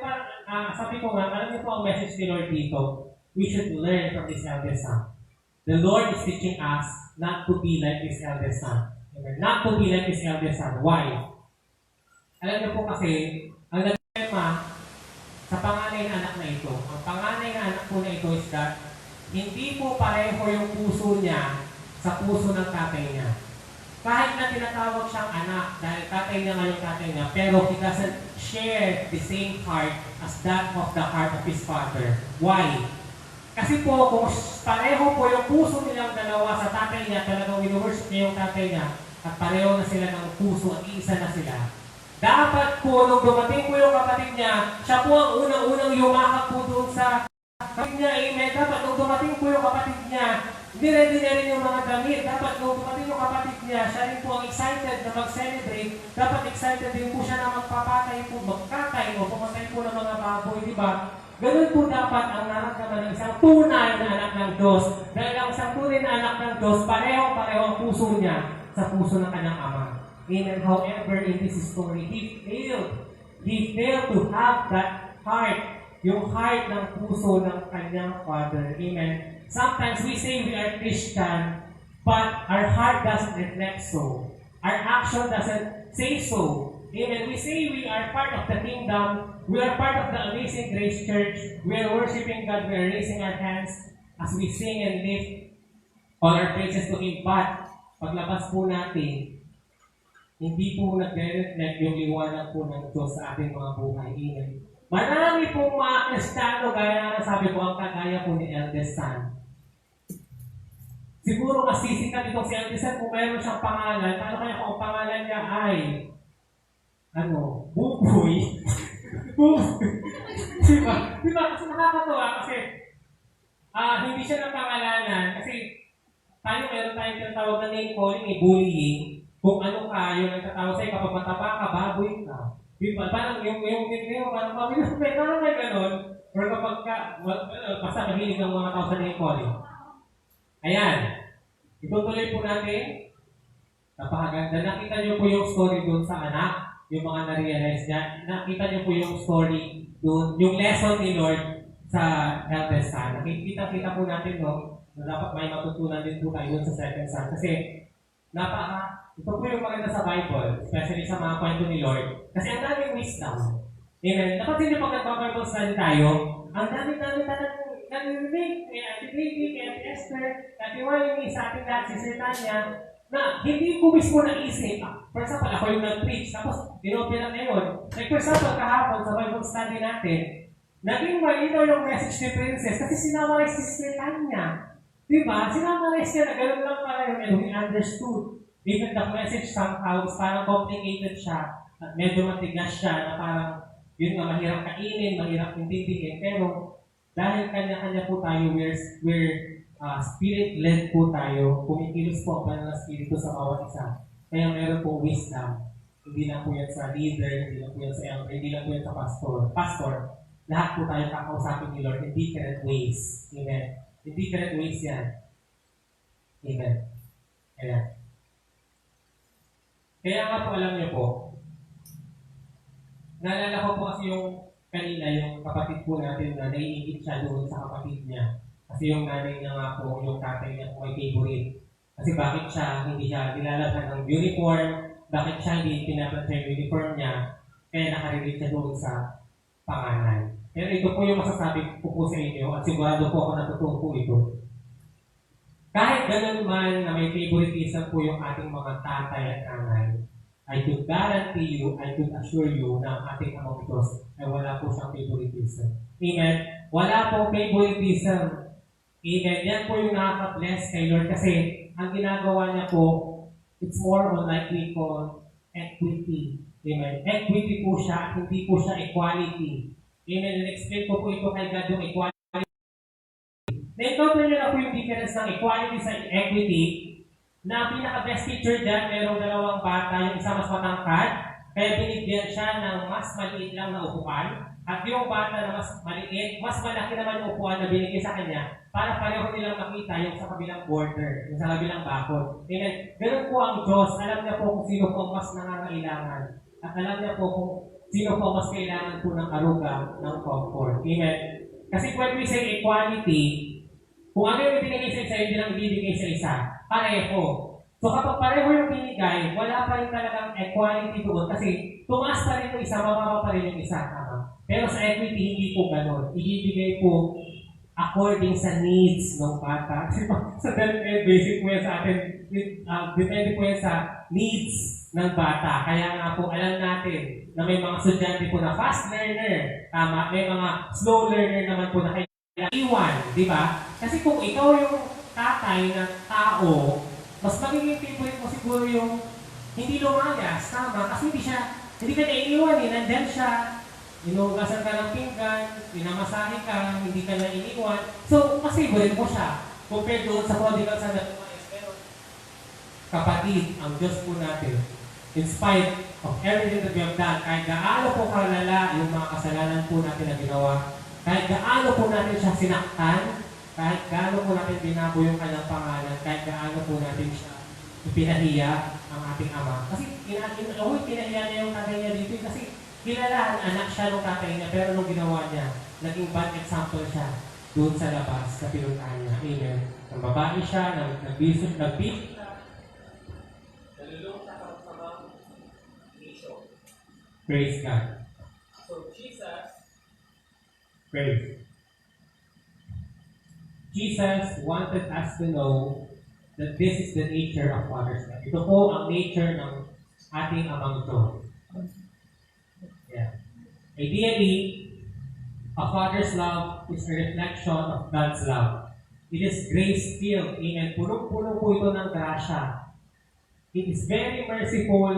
sabi ko nga, alam niyo po ang message ni Lord dito, we should learn from this eldest son. The Lord is teaching us not to be like this eldest son. Not to be like this eldest son. Why? Alam niyo po kasi, ang nagtema sa panganay na anak na ito, ang panganay na anak po na ito is that hindi po pareho yung puso niya sa puso ng tatay niya. Kahit na tinatawag siyang anak dahil tatay niya ngayon tatay niya, pero he doesn't share the same heart as that of the heart of his father. Why? Kasi po, kung pareho po yung puso nilang dalawa sa tatay niya, talagang winuworship niya yung tatay niya, at pareho na sila ng puso at iisa na sila, Dapat po, nung dumating po yung kapatid niya, siya po ang unang-unang yumakap po doon sa kapatid niya. Amen. Dapat nung dumating po yung kapatid niya, dinedi na rin yung mga damit. Dapat nung dumating yung kapatid niya, siya rin po ang excited na mag-celebrate. Dapat excited din po siya na magpapatay po, magkatay o pumatay po ng mga baboy, di ba? Ganun po dapat ang naramdaman ng isang tunay na anak ng Diyos. Dahil ang isang tunay na anak ng Diyos, pareho-pareho ang puso niya sa puso ng kanyang ama. Amen. However, in this story, he failed to have that heart, yung heart ng puso ng kanyang father. Amen. Sometimes we say we are Christian, but our heart doesn't reflect so. Our action doesn't say so. Amen. We say we are part of the kingdom. We are part of the Amazing Grace Church. We are worshiping God. We are raising our hands as we sing and lift all our praises to Him. But, paglabas po natin, hindi po nagre-reflect yung liwanag po ng Diyos sa ating mga buhay. Amen. Marami pong mga Kristiyano, gaya na sabi ko, ang kagaya po ni Eldest Son. Siguro masisikat itong si Eldest Son kung mayroon siyang pangalan. Paano kaya kung ang pangalan niya ay Buboy? Diba? Kasi nakakatawa kasi hindi siya napangalanan kasi meron tayong tinatawag na name calling, bullying. Kung ano ka, yung nagtatawag sa'yo, kapag mataba ka, baboy ka. Diba? Parang parang parang may ganon. Or kapag ka, basta mahilig ng mga tao sa name calling. Ayan. Itutuloy po natin. Napakaganda. Nakita niyo po yung story doon sa anak. Yung mga na-realize niya. Nakita niyo po yung story doon. Yung lesson ni Lord sa eldest son. Nakikita-kita po natin, no? Na dapat may matutunan din po tayo sa second son. Kasi, ito po yung maganda sa Bible, especially sa mga kwento ni Lord. Kasi ang daming wisdom. Amen. Napansin niyo pag nagpa-Bible study tayo, ang dami-dami talagang narinig kay Ate Baby, kay Ate Esther, Ate Wally, sa ating lahat, si Sir Tanya, na hindi ko mismo naisip. For example, ako yung nag-preach, tapos dinopya na ngayon. Like for example, kahapon sa Bible study natin, naging malinaw yung message ni Princess kasi sinamarize si Sir Tanya. Diba? Sinamarize niya na gano'n lang pala yung and we understood. Even the message somehow is parang complicated siya. At medyo matigas siya na parang yun nga, mahirap kainin, mahirap intindihin. Pero dahil kanya-kanya po tayo, we're spirit-led po tayo. Kumikilos po ang banal na spirito sa bawat isa. Kaya meron po wisdom. Hindi lang po yan sa leader, hindi lang po yan sa elder, hindi lang po yan sa pastor. Lahat po tayo kakausapin ni Lord in different ways. Amen. In different ways yan. Amen. Ayan. Kaya nga po alam niyo po, naalala ko po kasi yung kanina, yung kapatid po natin na naiingit siya doon sa kapatid niya. Kasi yung nanay niya nga po, yung tatay niya po may favorite. Kasi bakit siya hindi siya nilalagyan ng uniform, bakit siya hindi pinaplata yung uniform niya, kaya nakarelate siya doon sa pangalan. Pero ito po yung masasabi ko po sa inyo at sigurado po ako natutuwa po ito. Kahit ganun man na may favoritism po yung ating mga tatay at nanay, I could guarantee you, I could assure you na ang ating amang Diyos ay wala po siyang favoritism. Amen? Wala po favoritism. Amen? Yan po yung nakaka-bless kay Lord kasi ang ginagawa niya po, it's more on like we call equity. Amen? Equity po siya, hindi po siya equality. Amen? And-explain ko po ito kay God yung equality. Na-encounter niyo na po yung difference ng equality sa equity na ang pinaka-best picture dyan, merong dalawang bata, yung isa mas matangkad, kaya binigyan siya ng mas maliit lang na upuan, at yung bata na mas maliit, mas malaki naman yung upuan na binigay sa kanya para pareho nilang makita yung sa kabilang border, yung sa kabilang bakod. Amen. Ganun po ang Diyos. Alam niya po kung sino po ang mas nangangailangan. At alam niya po kung sino po ang mas kailangan po ng aruga, ng comfort. Amen. Kasi when we say equality, kung ano yung binigay sa isa, hindi lang ibibigay sa isa. Pareho. So kapag pareho yung binigay, wala pa rin talagang equality doon kasi tumaas pa rin yung isa, mababa pa rin yung isa. Pero sa equity, hindi po ganun. Ibibigay po according sa needs ng bata. Sa basic po yan sa atin, depende po yan sa needs ng bata. Kaya nga po alam natin na may mga estudyante po na fast learner, tama, may mga slow learner naman po na kailangan iwan, di ba? Kasi kung ikaw yung tatay na tao, mas magiging favorite mo siguro yung hindi lumayas, tama, kasi hindi siya Hindi ka na iniwan eh, nandyan siya, inugasan ka ng pinggan, pinamasahe ka, hindi ka na iniwan. So, mas favorite mo siya compared doon sa prodigal son na tumayos. Pero, kapatid, ang Diyos po natin, in spite of everything that we have done, kahit gaano po kalala yung mga kasalanan po natin na ginawa, kahit gaano po natin siya sinaktan, kahit gaano po natin binago yung kanyang pangalan, kahit gaano po natin siya pinahiya ang ating ama. Kasi pinahiya niya yung tatay niya dito kasi kilala anak siya ng tatay niya, pero nung ginawa niya, naging bad example siya doon sa labas, sa pinuntahan niya. Amen. Ang babae siya, nagbisyo, nalulong siya sa mga issue. Praise God. So, Jesus wanted us to know that this is the nature of Father's love. Ito po ang nature ng ating Amang Diyos. Yeah. Ideally, a Father's love is a reflection of God's love. It is grace-filled. Amen. Punong-puno po ito ng grasya. It is very merciful.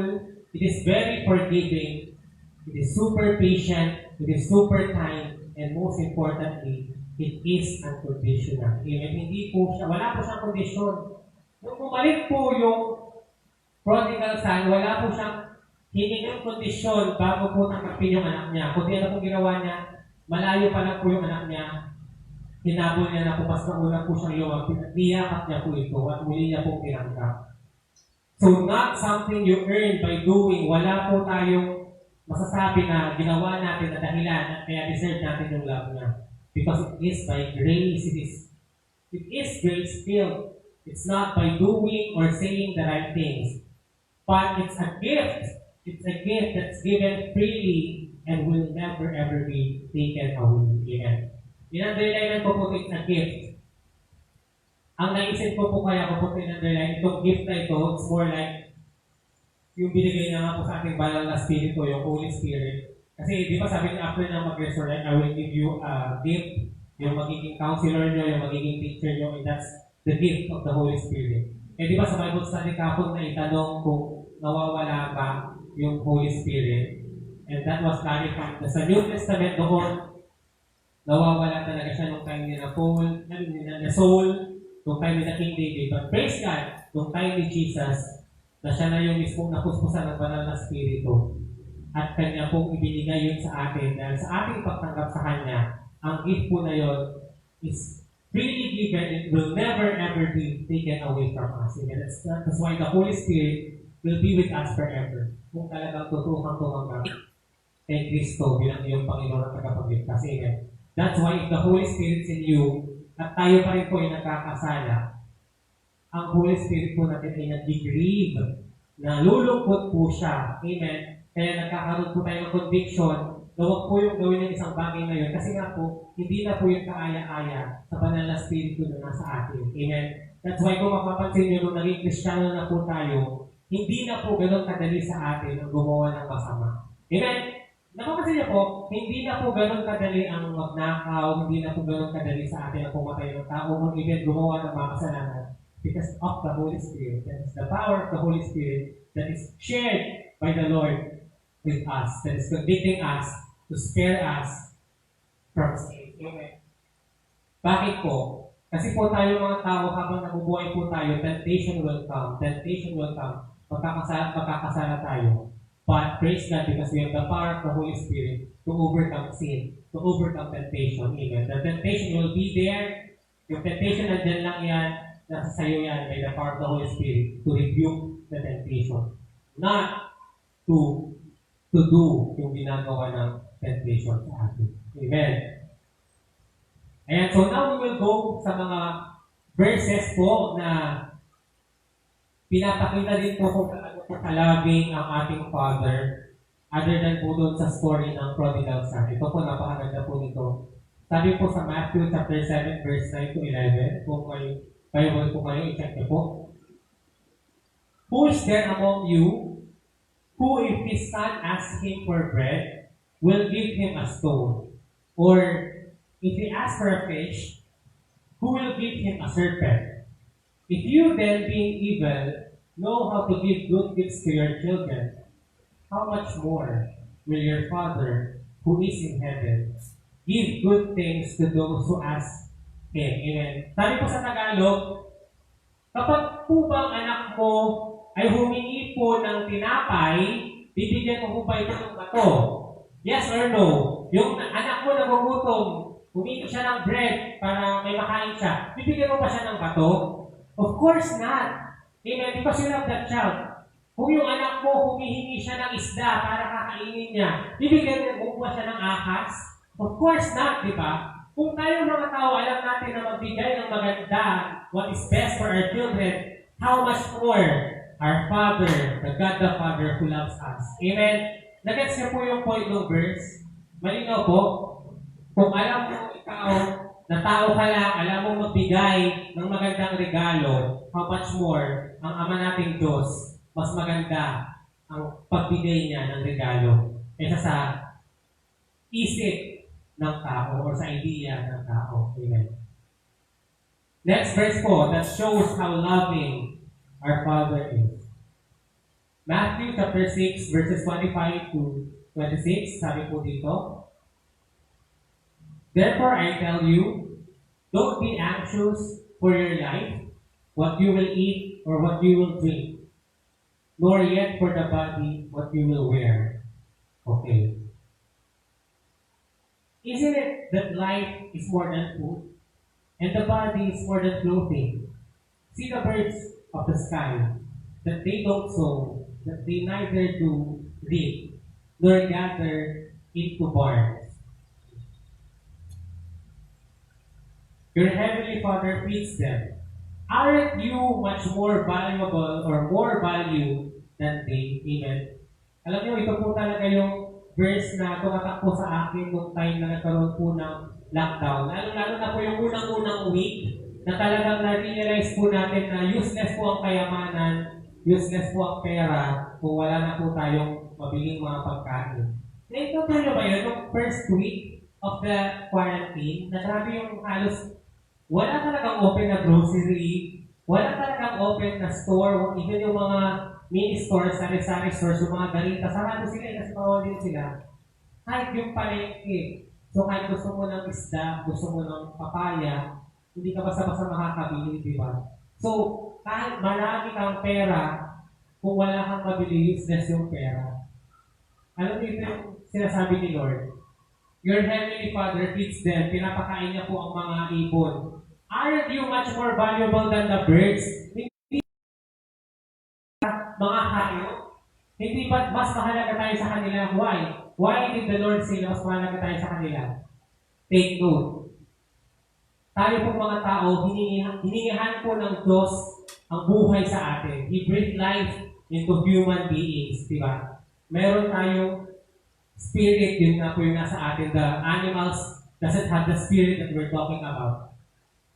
It is very forgiving. It is super patient. It is super kind. And most importantly, it is unconditional. Amen. Hindi po siya, wala po siyang kondisyon. Nung bumalik po yung prodigal son, wala po siyang hiningang kondisyon bago po tanggapin yung anak niya. Kundi ano po ginawa niya, malayo pa lang po yung anak niya, hinabol niya na po, pas na una po siyang lumang, niyakap niya po ito at muli niya po tinanggap. So not something you earn by doing. Wala po tayong masasabi na ginawa natin na dahilan at kaya deserve natin yung love niya. Because it is by grace. It is grace-filled. It's not by doing or saying the right things. But it's a gift. It's a gift that's given freely and will never ever be taken away. Amen. In-underline ko po it's a gift. Ang naisip ko po kaya ko po in-underline, itong gift na ito, it's more like yung binigay niya nga po sa ating banal na spirito, yung Holy Spirit. Kasi di ba sabi niya after na mag-resurrect, I will give you a gift, yung magiging counselor nyo, yung magiging teacher nyo, and that's the gift of the Holy Spirit. Eh di ba sa Bible study kapon na itanong kung nawawala ba yung Holy Spirit? And that was clarified. Sa New Testament doon, nawawala talaga siya nung time ni Paul, ni Saul, nung time ni King David. But praise God, nung time ni Jesus, na siya na yung mismong napuspusan ng banal na spirito. At kanya pong ibinigay yun sa atin. Dahil sa ating pagtanggap sa kanya, ang gift po na yun is freely given. It will never ever be taken away from us. And that's why the Holy Spirit will be with us forever. Kung talagang tutuhang tumanggap kay Kristo bilang iyong Panginoon at tagapagligtas. Amen. That's why if the Holy Spirit is in you, at tayo pa rin po ay nagkakasala, ang Holy Spirit po natin ay nag-grieve, nalulungkot po siya. Amen. Kaya nagkakaroon po tayo ng conviction na huwag po yung gawin ng isang bagay na yun. Kasi nga po, hindi na po yung kaaya-aya sa banal na spirito na nasa atin. Amen. That's why kung mapapansin nyo, nung naging Kristiyano na po tayo, hindi na po ganun kadali sa atin ang gumawa ng masama. Amen. Napapansin niyo po, hindi na po ganun kadali ang magnakaw, hindi na po ganun kadali sa atin ang pumatay ng tao, kung even gumawa ng mga kasalanan. Because of the Holy Spirit. That is the power of the Holy Spirit that is shared by the Lord with us, that is convicting us to spare us from sin. Amen. Bakit po? Kasi po tayo mga tao, habang nabubuhay po tayo, temptation will come. Temptation will come. Magkakasala tayo. But praise God because we have the power of the Holy Spirit to overcome sin, to overcome temptation. Amen. The temptation will be there. Yung temptation nandyan lang yan, nasa sayo yan by the power of the Holy Spirit to rebuke the temptation. Not to do yung ginagawa ng temptation sa atin. Amen. Ayan, so now we will go sa mga verses po na pinapakita din po kung gaano po kalabing ang ating Father other than po doon sa story ng prodigal son. Ito po, napakaganda po nito. Sabi po sa Matthew chapter 7 verse 9 to 11, kung may Bible po kayo, i-check niyo po. Who is there among you who, if his son asks him for bread, will give him a stone? Or, if he asks for a fish, who will give him a serpent? If you then, being evil, know how to give good gifts to your children, how much more will your Father who is in heaven give good things to those who ask Him. Amen. Sabi po sa Tagalog, kapag po bang anak mo ay humingi po ng tinapay, bibigyan mo po ba ito ng bato? Yes or no? Yung anak mo nagugutom, humingi siya ng bread para may makain siya, bibigyan mo ba siya ng bato? Of course not. Amen. Because you love that child. Kung yung anak mo humihingi siya ng isda para kakainin niya, bibigyan mo ba siya ng ahas? Of course not, di ba? Kung tayo mga tao, alam natin na magbigay ng maganda, what is best for our children, how much more our Father, the God the Father who loves us. Amen? Nagets niyo po yung point ng verse? Malinaw po? Kung alam mo ikaw, na tao ka lang, alam mo magbigay ng magandang regalo, how much more ang Ama nating Diyos, mas maganda ang pagbigay niya ng regalo kaysa sa isip ng tao or sa idea ng tao. Amen. Next verse po, that shows how loving our Father is. Matthew chapter 6 verses 25 to 26, sabi po dito, therefore I tell you, don't be anxious for your life, what you will eat or what you will drink, nor yet for the body what you will wear. Okay. Isn't it that life is more than food, and the body is more than clothing? See the birds of the sky, that they don't sow, that they neither do reap, nor gather into barns. Your heavenly Father feeds them. Aren't you much more valuable or more value than they? Amen. Alam niyo, ito po talaga yung verse na tumatakbo sa akin nung time na nagkaroon po ng lockdown. Lalo na po yung unang-unang week na talagang na-realize po natin na useless po ang kayamanan, useless po ang pera kung wala na po tayong mabiling mga pagkain. Naito po nyo ba yun? Yung first week of the quarantine, na grabe yung halos wala talagang open na grocery, wala talagang open na store, even yung mga mini stores, sari-sari stores, yung mga garita, sarado sila, kasi bawal din sila. Kahit yung palengke, so kahit gusto mo ng isda, gusto mo ng papaya, hindi ka basta-basta makakabili, di ba? So, kahit marami kang pera, kung wala kang mabili, useless yung pera. Alam mo ito yung sinasabi ni Lord? Your heavenly Father feeds them, pinapakain niya po ang mga ibon. Aren't you much more valuable than the birds? Hindi mga hayop? Hindi ba mas mahalaga tayo sa kanila? Why? Why did the Lord say na mas mahalaga tayo sa kanila? Take note. Tayo pong mga tao, hiningihan po ng Diyos ang buhay sa atin. He breathed life into human beings, di ba? Meron tayong spirit, yun nga po yung nasa atin. The animals doesn't have the spirit that we're talking about.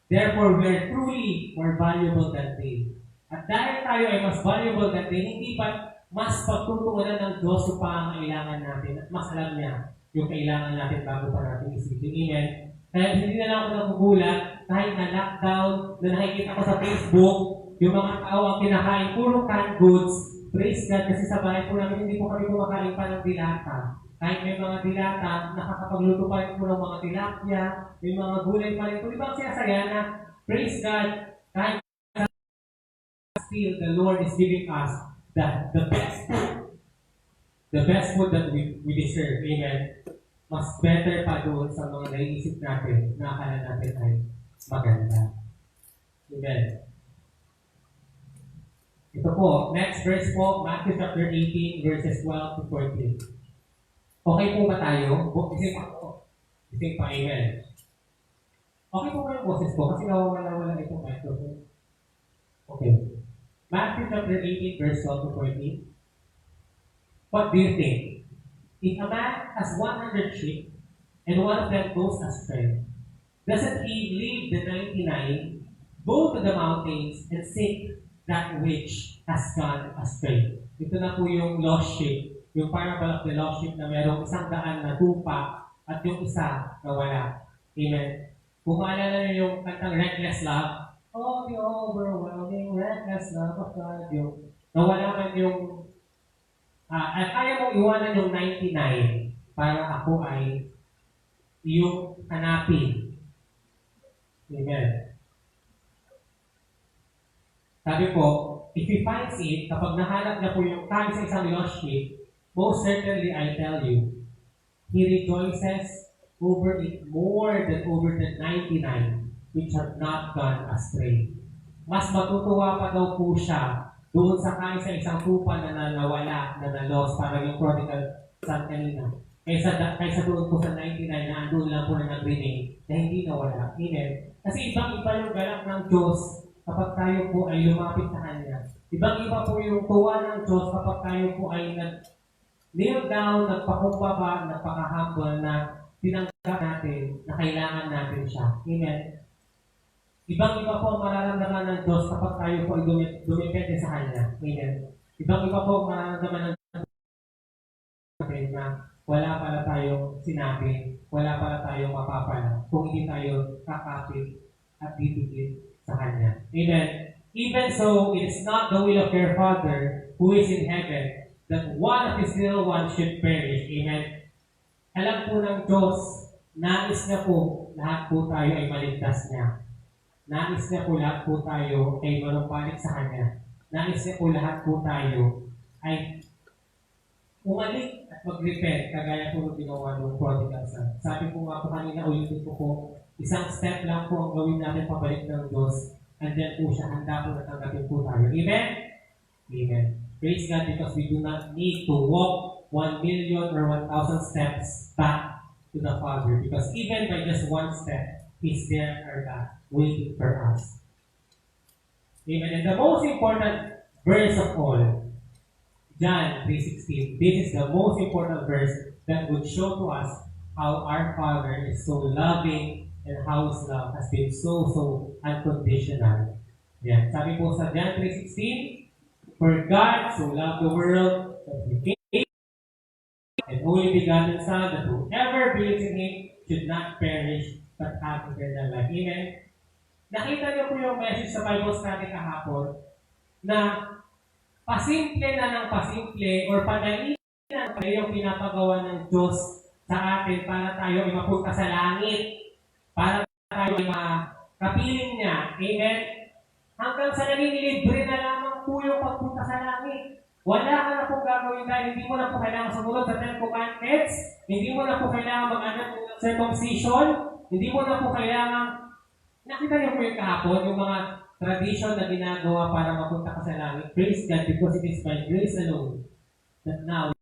Therefore, we are truly more valuable than they. At dahil tayo ay mas valuable than they, hindi ba mas pagtutungunan ng Diyos yung pangangailangan natin at mas alam niya yung kailangan natin bago pa natin isipin. Amen? Kaya hindi na lang ako nagugulat kahit na lockdown, na nakikita ko sa Facebook, yung mga tao ang kinakain puro canned goods. Praise God, kasi sa bahay po namin hindi po kami kumakain pa ng dilata. Kahit may mga dilata, nakakapagluto pa rin po ng mga tilapia, may mga gulay pa rin po. Di ba ang sinasaya na, praise God, kahit still the Lord is giving us the best food that we deserve. Amen. Mas better pa doon sa mga naiisip natin na akala natin ay maganda. Amen. Ito po, next verse po, Matthew chapter 18, verses 12 to 14. Okay po ba tayo? Ising pa po. Ising pa, amen. Okay po ba yung boses ko? Kasi nawawala-wala itong microphone. Okay. Matthew chapter 18, verse 12 to 14. What do you think? If a man has 100 sheep, and one of them goes astray, doesn't he leave the 99, go to the mountains, and seek that which has gone astray? Ito na po yung lost sheep. Yung parable of the lost sheep na merong 100 na tupa at yung isa na wala. Amen. Kung maalala niyo yung kantang Reckless Love, oh, the overwhelming reckless love of God, yung nawala man yung At kaya mong iwanan yung 99 para ako ay iyong hanapin. Amen. Sabi po, if he finds it, kapag nahanap niya po yung tayo sa isang lost sheep, most certainly I tell you, he rejoices over it more than over the 99 which have not gone astray. Mas matutuwa pa daw po siya doon sa kain sa isang tupa na nawala, na na-lost, parang yung prodigal son kanina. Kaysa doon po sa 99 na andun lang po na nag-remain, na hindi nawala. Amen. Kasi ibang-iba yung galak ng Diyos kapag tayo po ay lumapit sa Kanya. Ibang-iba po yung tuwa ng Diyos kapag tayo po ay kneel down, nagpakumbaba, nagpaka-humble na tinanggap natin na kailangan natin siya. Amen. Ibang-iba po ang mararamdaman ng Diyos kapag tayo po ay dumipende sa Kanya. Amen. Ibang-iba po ang mararamdaman ng Diyos na wala pala tayong sinabi, wala pala tayong mapapala kung hindi tayo kakapit at didikit sa Kanya. Amen. Even so, it is not the will of your Father who is in heaven that one of His little ones should perish. Amen. Alam po ng Diyos, nais niya po lahat po tayo ay maligtas niya. Nais niya po lahat po tayo ay manumpalit sa Kanya. Nais niya po lahat po tayo ay umalik at mag-repent kagaya po ng ginawa ng prodigal son. Sabi ko nga po kanina, ulitin ko po, isang step lang po ang gawin natin pabalik ng Diyos, and then po siya handa po na tanggapin po tayo. Amen? Amen. Praise God, because we do not need to walk 1 million or 1,000 steps back to the Father, because even by just one step, He's there, our God, waiting for us. Amen. And the most important verse of all, John 3:16. This is the most important verse that would show to us how our Father is so loving and how His love has been so unconditional. Yan. Sabi po sa John 3:16, for God so loved the world that He gave and only begotten Son, that whoever believes in Him should not perish but have eternal life. Amen. Nakita niyo po yung message sa Bible study kahapon na pasimple na ng pasimple or padali na yung pinapagawa ng Diyos sa atin para tayo ay mapunta sa langit, para tayo ay makapiling niya. Amen? Hanggang sa naninilibre na lamang po yung pagpunta sa langit. Wala ka na pong gagawin dahil hindi mo na po kailangan sumunod sa 10 commandments, hindi mo na po kailangan mag-anak ng circumcision, hindi mo na po kailangan. Nakita niyo po yung kahapon, yung mga tradition na ginagawa para mapunta ka sa langit. Praise God, because it is by grace alone that now